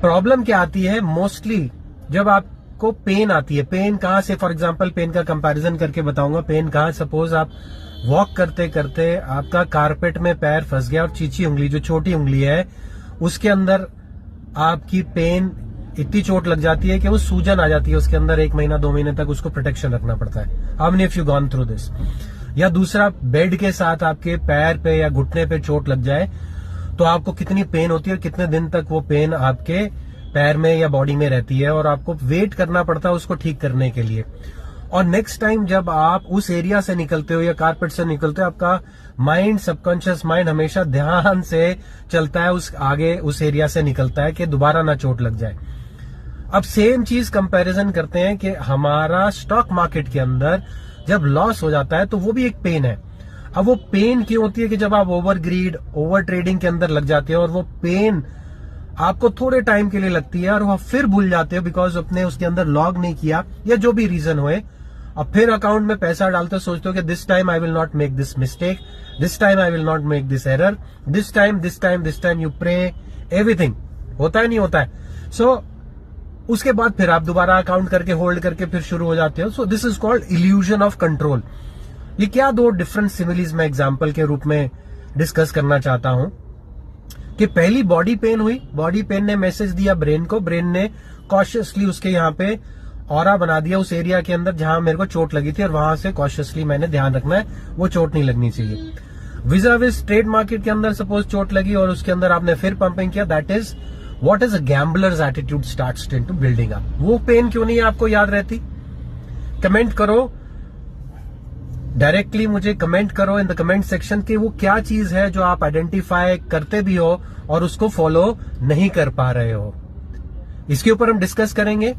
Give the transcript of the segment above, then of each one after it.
Problem क्या आती है मोस्टली जब आपको पेन आती है। पेन कहाँ से, फॉर एग्जांपल पेन का कंपैरिजन करके बताऊंगा। पेन कहाँ, सपोज आप वॉक करते करते आपका कारपेट में पैर फंस गया और चीची उंगली, जो छोटी उंगली है, उसके अंदर आपकी पेन इतनी चोट लग जाती है कि वो सूजन आ जाती है उसके अंदर। 1 महीना 2 महीने तक उसको प्रोटेक्शन रखना पड़ता है। How many of you gone through this? या दूसरा, बेड के साथ आपके पैर पे या घुटने पे चोट लग जाए तो आपको कितनी पेन होती है और कितने दिन तक वो पेन आपके पैर में या बॉडी में रहती है, और आपको वेट करना पड़ता है उसको ठीक करने के लिए। और नेक्स्ट टाइम जब आप उस एरिया से निकलते हो या कारपेट से निकलते हो, आपका माइंड, सबकॉन्शियस माइंड हमेशा ध्यान से चलता है, उस एरिया से निकलता है कि दोबारा ना चोट लग जाए। अब सेम चीज कंपैरिजन करते हैं कि हमारा स्टॉक मार्केट के अंदर जब लॉस हो जाता है तो वो भी एक पेन है। अब वो पेन क्यों होती है कि जब आप ओवर ग्रीड, ओवर ट्रेडिंग के अंदर लग जाते हो और वो पेन आपको थोड़े टाइम के लिए लगती है और वह फिर भूल जाते हो बिकॉज अपने उसके अंदर लॉग नहीं किया या जो भी रीजन हुए। अब फिर अकाउंट में पैसा डालते हो, सोचते हो कि this time I will not make this mistake, this time I will not make this error, this time you pray everything. होता है नहीं होता है? सो उसके बाद फिर आप दोबारा अकाउंट करके होल्ड करके फिर शुरू हो जाते हो। So this is called illusion of control. ये क्या दो डिफरेंट सिमिलीज मैं एग्जाम्पल के रूप में डिस्कस करना चाहता हूं कि पहली बॉडी पेन हुई, बॉडी पेन ने मैसेज दिया ब्रेन को, ब्रेन ने कॉशियसली उसके यहाँ पे ऑरा बना दिया उस एरिया के अंदर जहां मेरे को चोट लगी थी, और वहां से कॉशियसली मैंने ध्यान रखना है वो चोट नहीं लगनी चाहिए। विज़ाविज़ ट्रेड मार्केट के अंदर सपोज चोट लगी और उसके अंदर आपने फिर पंपिंग किया, that is what is a gamblers attitude starts into building up. वो पेन क्यों नहीं आपको याद रहती? कमेंट करो, डायरेक्टली मुझे कमेंट करो इन द कमेंट सेक्शन कि वो क्या चीज है जो आप आइडेंटिफाई करते भी हो और उसको फॉलो नहीं कर पा रहे हो। इसके ऊपर हम डिस्कस करेंगे।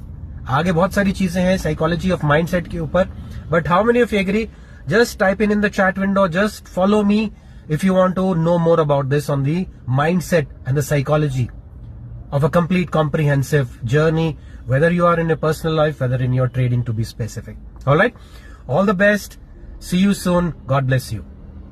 आगे बहुत सारी चीजें हैं साइकोलॉजी ऑफ माइंडसेट के ऊपर, but how many of you agree? Just type in the chat window, just follow me if you want to know more about this on the mindset and the psychology of a complete comprehensive journey, whether you are in your personal life, whether in your trading, to be specific. All right, all the best. See you soon. God bless you.